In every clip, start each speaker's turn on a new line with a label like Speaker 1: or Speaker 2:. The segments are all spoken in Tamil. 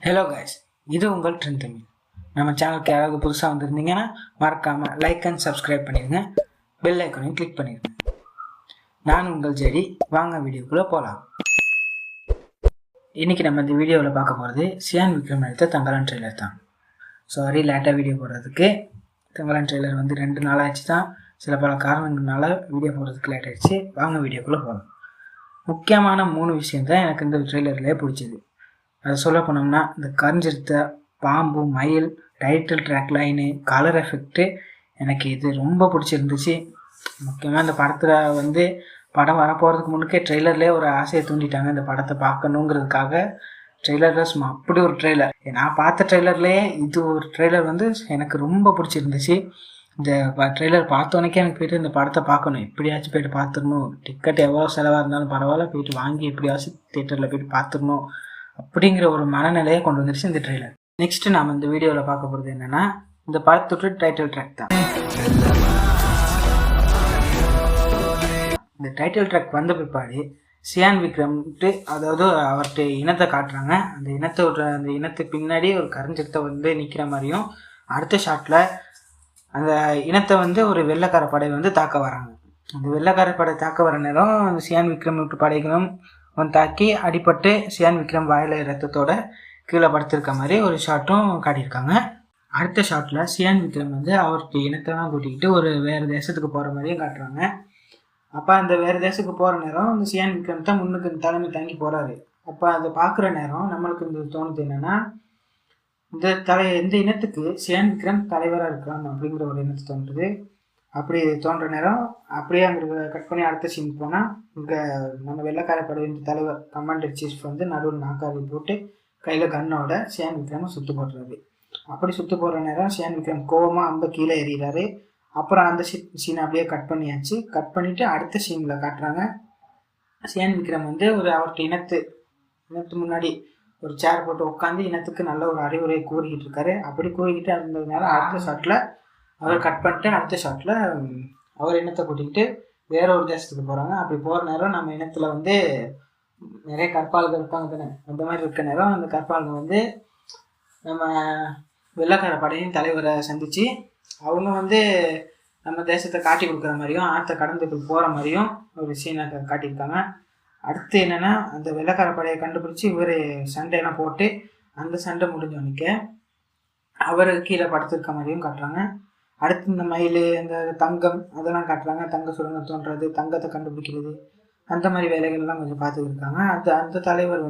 Speaker 1: ஹலோ கைஸ், இது உங்கள் ட்ரெண்ட் தமிழ். நம்ம சேனலுக்கு யாராவது புதுசாக வந்திருந்தீங்கன்னா மறக்காமல் லைக் அண்ட் சப்ஸ்கிரைப் பண்ணிடுங்க. பெல் ஐக்கனையும் கிளிக் பண்ணிடுங்க. நான் உங்கள் ஜெடி. வாங்க வீடியோக்குள்ளே போகலாம். இன்றைக்கி நம்ம இந்த வீடியோவில் பார்க்க போகிறது சியான் விக்ரம் எடுத்த தங்கலான் ட்ரெய்லர் தான். சாரி லேட்டாக வீடியோ போடுறதுக்கு. தங்கலான் ட்ரெய்லர் 2 நாள் ஆச்சு தான். சில பல காரணங்களால வீடியோ போடுறதுக்கு லேட் ஆகிடுச்சு. வாங்க வீடியோக்குள்ளே போகலாம். முக்கியமான 3 விஷயம் தான் எனக்கு இந்த ட்ரெய்லர்லேயே பிடிச்சது. அதை சொல்ல போனோம்னா, இந்த கரிஞ்சிருத்த பாம்பு, மயில், title track line, colour effect எனக்கு இது ரொம்ப பிடிச்சிருந்துச்சு. முக்கியமாக இந்த படத்தில் படம் வரப்போகிறதுக்கு முன்னுக்கே ட்ரெய்லர்லேயே ஒரு ஆசையை தூண்டிட்டாங்க. இந்த படத்தை பார்க்கணுங்கிறதுக்காக ட்ரெய்லரில் சும்மா அப்படி ஒரு ட்ரெய்லர். நான் பார்த்த ட்ரெய்லர்லேயே இது ஒரு ட்ரெய்லர் எனக்கு ரொம்ப பிடிச்சிருந்துச்சு. இந்த ட்ரெய்லர் பார்த்தோன்னே எனக்கு போய்ட்டு இந்த படத்தை பார்க்கணும், எப்படியாச்சும் போய்ட்டு பார்த்துடணும். டிக்கெட் எவ்வளோ செலவாக இருந்தாலும் பரவாயில்ல, போய்ட்டு வாங்கி எப்படியாச்சும் தியேட்டரில் போய்ட்டு பார்த்துடணும் அப்படிங்கிற ஒரு மனநிலையை கொண்டு வந்துருச்சு இந்த ட்ரெய்லர். நெக்ஸ்ட் நாம் இந்த வீடியோவில் பார்க்க போகிறது என்னென்னா, இந்த படத்தோட டைட்டில் ட்ராக் தான். இந்த டைட்டில் ட்ராக் வந்த பிற்பாடு சியான் விக்ரம்ட்டு, அதாவது அவர்கிட்ட இனத்தை காட்டுறாங்க. அந்த இனத்துக்கு பின்னாடி ஒரு கரிஞ்சிருத்தை நிற்கிற மாதிரியும், அடுத்த ஷாட்டில் அந்த இனத்தை ஒரு வெள்ளைக்கார படை தாக்க வராங்க. அந்த வெள்ளைக்கார படை தாக்க வர நேரம் அந்த சியான் விக்ரம் விட்டு படைகளும் தாக்கி அடிபட்டு சியான் விக்ரம் வாயில ரத்தத்தோட கீழே படுத்திருக்க மாதிரி ஒரு ஷாட்டும் காட்டியிருக்காங்க. அடுத்த ஷாட்டில் சியான் விக்ரம் அவருக்கு இனத்தெல்லாம் கூட்டிக்கிட்டு ஒரு வேறு தேசத்துக்கு போகிற மாதிரியும் காட்டுறாங்க. அப்போ அந்த வேறு தேசத்துக்கு போகிற நேரம் அந்த சியான் விக்ரம் தான் முன்னுக்கு தலைமை தாங்கி போகிறாரு. அப்போ அதை பார்க்குற நேரம் நம்மளுக்கு தோணுது என்னென்னா, இந்த இனத்துக்கு சியான் விக்ரம் தலைவராக இருக்கலாம் அப்படிங்கிற ஒரு எண்ணத்தை தோன்றுது. அப்படி தோன்ற நேரம் அப்படியே அங்கே கட் பண்ணி அடுத்த சீன் போனால், இங்கே நம்ம வெள்ளைக்கார படையின் தலைவர் கமாண்டர் சீஃப் நடுவில் நாக்காரி போட்டு கையில் கண்ணோட சியான் விக்ரமை சுற்று போடுறாரு. அப்படி சுற்று போடுற நேரம் சியான் விக்ரம் கோவமாக அம்ப கீழே எறிகிறாரு. அப்புறம் அந்த சீனை அப்படியே கட் பண்ணியாச்சு. கட் பண்ணிவிட்டு அடுத்த சீனில் காட்டுறாங்க, சியான் விக்ரம் ஒரு அவர்கிட்ட இனத்து முன்னாடி ஒரு சேர் போட்டு உட்காந்து இனத்துக்கு நல்ல ஒரு அறிவுரை கூறிக்கிட்டு இருக்காரு. அப்படி கூறிக்கிட்டு இருந்ததுனால அடுத்த ஷாட்டில் அவர் கட் பண்ணிட்டு அடுத்த ஷாட்டில் அவர் இனத்தை கூட்டிக்கிட்டு வேற ஒரு தேசத்துக்கு போகிறாங்க. அப்படி போகிற நேரம் நம்ம இனத்தில் நிறைய கற்பால்கள் இருப்பாங்க தானே, அந்த மாதிரி இருக்க நேரம் அந்த கற்பால்கள் நம்ம வெள்ளைக்கார படையின் தலைவரை சந்தித்து அவங்க நம்ம தேசத்தை காட்டி கொடுக்குற மாதிரியும் ஆற்றை கடந்து போகிற மாதிரியும் ஒரு சீனை காட்டியிருக்காங்க. அடுத்து என்னென்னா, அந்த வெள்ளைக்கார படையை கண்டுபிடிச்சி இவர் சண்டையெல்லாம் போட்டு அந்த சண்டை முடிஞ்சோன்னிக்க அவர் கீழே படுத்திருக்க மாதிரியும் காட்டுறாங்க. அடுத்து இந்த மயில், இந்த தங்கம் அதெல்லாம் காட்டுறாங்க. தங்க சுரங்கம் தோன்றது, தங்கத்தை கண்டுபிடிக்கிறது, அந்த மாதிரி வேலைகள்லாம் கொஞ்சம் பார்த்துக்கிருக்காங்க. அந்த தலைவர்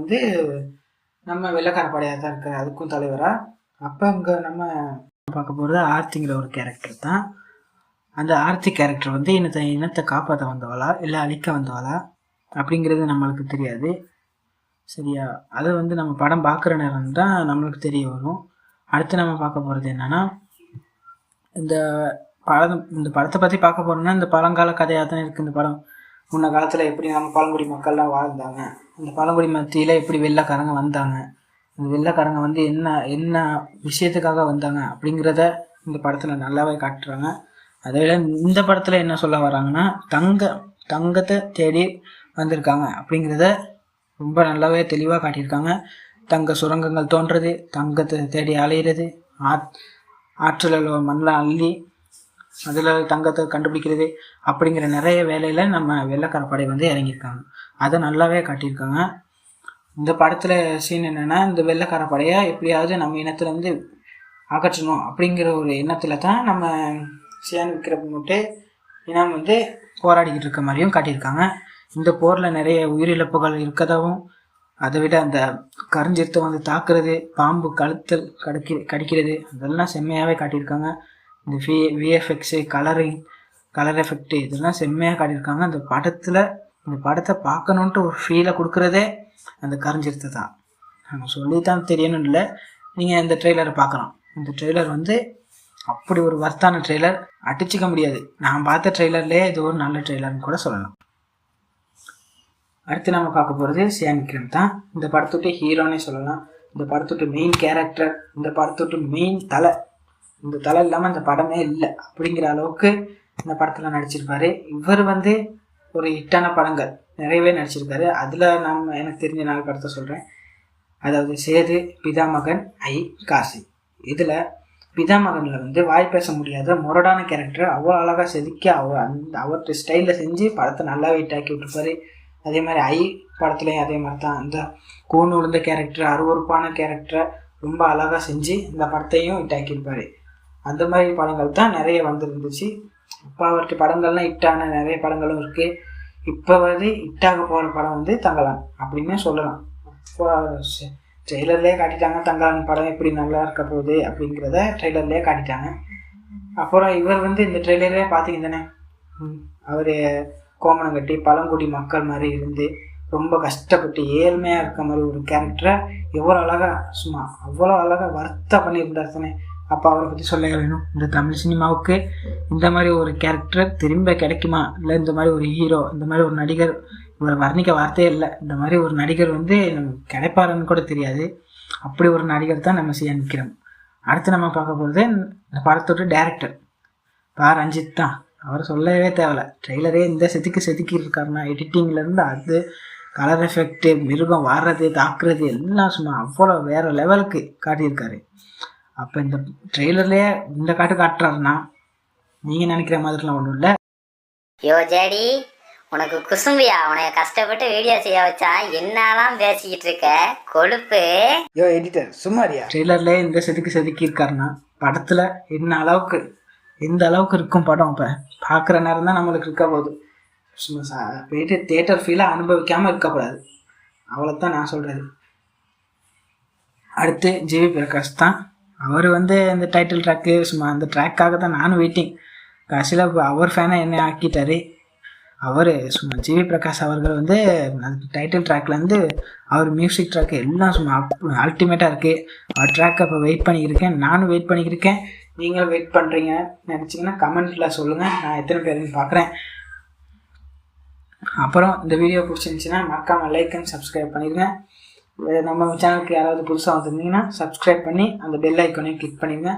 Speaker 1: நம்ம வெள்ளைக்கார படையாக தான் இருக்கார், அதுக்கும் தலைவராக. அப்போ இங்கே நம்ம பார்க்க போகிறது ஆர்த்திங்கிற ஒரு கேரக்டர் தான். அந்த ஆர்த்தி கேரக்டர் இனத்தை காப்பாற்ற வந்தவளா இல்லை அழிக்க வந்தவளா அப்படிங்கிறது நம்மளுக்கு தெரியாது, சரியா? அதை நம்ம படம் பார்க்குற நேரம் தான் நம்மளுக்கு தெரிய வரும். அடுத்து நம்ம பார்க்க போகிறது என்னென்னா, இந்த படத்தை பற்றி பார்க்க போகிறோம்னா, இந்த பழங்கால கதையாக தான் இருக்குது இந்த படம். முன்ன காலத்தில் எப்படி நம்ம பழங்குடி மக்கள்லாம் வாழ்ந்தாங்க, இந்த பழங்குடி மத்தியில் எப்படி வெள்ளைக்காரங்க வந்தாங்க, இந்த வெள்ளைக்காரங்க என்ன விஷயத்துக்காக வந்தாங்க அப்படிங்கிறத இந்த படத்தில் நல்லாவே காட்டுறாங்க. அதை விட இந்த படத்தில் என்ன சொல்ல வராங்கன்னா, தங்கத்தை தேடி வந்திருக்காங்க அப்படிங்கிறத ரொம்ப நல்லாவே தெளிவாக காட்டியிருக்காங்க. தங்க சுரங்கங்கள் தோன்றது, தங்கத்தை தேடி அலையிறது, ஆற்றில் மண்ணெலாம் அள்ளி அதில் தங்கத்தை கண்டுபிடிக்கிறது அப்படிங்கிற நிறைய வேலையில் நம்ம வெள்ளைக்கார படை இறங்கியிருக்காங்க. அதை நல்லாவே காட்டியிருக்காங்க. இந்த படத்தில் சீன் என்னென்னா, இந்த வெள்ளைக்கார படையை எப்படியாவது நம்ம இனத்துலேருந்து அகற்றணும் அப்படிங்கிற ஒரு எண்ணத்தில் தான் நம்ம சியான் விக்ரம் இனம் போராடிக்கிட்டு இருக்க மாதிரியும் காட்டியிருக்காங்க. இந்த போரில் நிறைய உயிரிழப்புகள் இருக்கதாகவும், அதை விட அந்த கரிஞ்சிருத்தை தாக்குறது, பாம்பு கழுத்தல் கடிக்கிறது, அதெல்லாம் செம்மையாகவே காட்டியிருக்காங்க. இந்த விஎஃப்எக்ஸு, கலர் எஃபெக்ட்டு இதெல்லாம் செம்மையாக காட்டியிருக்காங்க. இந்த படத்தை பார்க்கணுன்ட்டு ஒரு ஃபீலை கொடுக்குறதே அந்த கரிஞ்சிருத்தை தான். நம்ம சொல்லித்தான் தெரியணும் இல்லை, நீங்கள் இந்த ட்ரெய்லரை பார்க்கலாம். இந்த ட்ரெய்லர் அப்படி ஒரு வர்த்தான ட்ரெய்லர், அடிச்சிக்க முடியாது. நான் பார்த்த ட்ரெய்லர்லேயே இது ஒரு நல்ல ட்ரெய்லர்னு கூட சொல்லலாம். அடுத்து நம்ம பார்க்க போகிறது சியான் விக்ரம் தான். இந்த படத்தோட ஹீரோனே சொல்லலாம். இந்த படத்தோட மெயின் கேரக்டர், இந்த படத்தோட மெயின் தலை. இந்த தலை இல்லாமல் இந்த படமே இல்லை அப்படிங்கிற அளவுக்கு இந்த படத்தில் நடிச்சிருப்பாரு. இவர் ஒரு ஹிட்டான படங்கள் நிறையவே நடிச்சிருக்காரு. அதில் எனக்கு தெரிஞ்ச 4 படத்தை சொல்கிறேன். அதாவது சேது, பிதாமகன், ஐ, காசி. இதில் பிதாமகனில் வந்து வாய் பேச முடியாத முரடான கேரக்டர் அவ்வளோ அழகாக செதுக்கி அவர்கிட்ட ஸ்டைலில் செஞ்சு படத்தை நல்லா வெயிட்டாக்கி விட்டுருப்பாரு. அதே மாதிரி ஐ படத்துலையும் அதே மாதிரி தான் இந்த கூண் விழுந்த கேரக்டர், அருவறுப்பான கேரக்டரை ரொம்ப அழகாக செஞ்சு இந்த படத்தையும் ஹிட்டாக்கியிருப்பார். அந்த மாதிரி படங்கள் தான் நிறைய வந்துருந்துச்சு. இப்போ அவருக்கு படங்கள்லாம் ஹிட்டான நிறைய படங்களும் இருக்குது. இப்போ வந்து ஹிட்டாக போகிற படம் வந்து தங்கலான் அப்படின்னு சொல்லலாம். இப்போ ட்ரெய்லர்லேயே காட்டிட்டாங்க தங்கலான் படம் எப்படி நல்லா இருக்க போகுது அப்படிங்கிறத ட்ரெய்லர்லேயே காட்டிட்டாங்க. அப்புறம் இவர் வந்து இந்த ட்ரெய்லரே பார்த்தீங்க தானே, அவர் கோமணம் கட்டி பழங்குடி மக்கள் மாதிரி இருந்து ரொம்ப கஷ்டப்பட்டு ஏழ்மையாக இருக்க மாதிரி ஒரு கேரக்டரை எவ்வளோ அழகாக சும்மா அவ்வளோ அழகாக வர்த்தா பண்ணியிருந்தார் தானே. அப்போ அவரை பற்றி சொல்ல வேணும். இந்த தமிழ் சினிமாவுக்கு இந்த மாதிரி ஒரு கேரக்டர் திரும்ப கிடைக்குமா, இல்லை இந்த மாதிரி ஒரு ஹீரோ, இந்த மாதிரி ஒரு நடிகர், இவரை வர்ணிக்க வார்த்தையே இல்லை, இந்த மாதிரி ஒரு நடிகர் வந்து நமக்கு கிடைப்பாருன்னு கூட தெரியாது. அப்படி ஒரு நடிகர் தான் நம்ம சியான் விக்ரம். அடுத்து நம்ம பார்க்க போகிறது இந்த படத்தோட டைரக்டர் ரஞ்சித் தான். அவர் சொல்லவே தேவையில்ல. ட்ரெய்லரே இந்த செதுக்கி இருக்காருன்னா எடிட்டிங்லேருந்து அது கலர் எஃபெக்ட்டு, மிருகம் வாடுறது, தாக்குறது எல்லாம் சும்மா அவ்வளோ வேறு லெவலுக்கு காட்டியிருக்காரு. அப்போ இந்த ட்ரெய்லர்லேயே இந்த காட்டுறாருன்னா நீங்கள் நினைக்கிற மாதிரிலாம் ஒன்றும் இல்லை.
Speaker 2: யோ ஜேடி, உனக்கு குசும்பியா? உனக்கு கஷ்டப்பட்டு வீடியோ செய்ய வச்சா என்னதான் பேசிக்கிட்டு இருக்க கொழுப்பு.
Speaker 1: யோ எடிட்டர் சும்மாரியா. ட்ரெய்லர்லேயே இந்த செதுக்கி இருக்காருன்னா படத்தில் எந்த அளவுக்கு இருக்கும் படம். இப்போ பார்க்குற நேரம் தான் நம்மளுக்கு இருக்க போகுது. சும்மா போயிட்டு தியேட்டர் ஃபீலை அனுபவிக்காமல் இருக்கக்கூடாது. அவ்வளோதான் நான் சொல்கிறது. அடுத்து ஜிவி பிரகாஷ் தான். அவர் வந்து இந்த டைட்டில் ட்ராக்கு சும்மா அந்த ட்ராக்காக தான் நானும் வெயிட்டிங். கடைசியில் அவர் ஃபேனை என்ன ஆக்கிட்டார். அவர் சும்மா ஜிவி பிரகாஷ் அவர்கள் வந்து அந்த டைட்டில் ட்ராக்லேருந்து அவர் மியூசிக் ட்ராக்கு எல்லாம் சும்மா அல்டிமேட்டாக இருக்குது. அவர் ட்ராக் அப்போ வெயிட் பண்ணிக்கிருக்கேன், நானும் வெயிட் பண்ணிக்கிருக்கேன். நீங்களும் வெயிட் பண்ணுறீங்க நினச்சிங்கன்னா கமெண்ட்டில் சொல்லுங்கள், நான் எத்தனை பேருன்னு பார்க்குறேன். அப்புறம் இந்த வீடியோ பிடிச்சிருந்துச்சின்னா மறக்காமல் லைக் அண்ட் சப்ஸ்கிரைப் பண்ணிடுங்க. நம்ம சேனலுக்கு யாராவது புதுசாக வந்துருந்தீங்கன்னா சப்ஸ்கிரைப் பண்ணி அந்த பெல் ஐக்கானையும் கிளிக் பண்ணிடுங்க.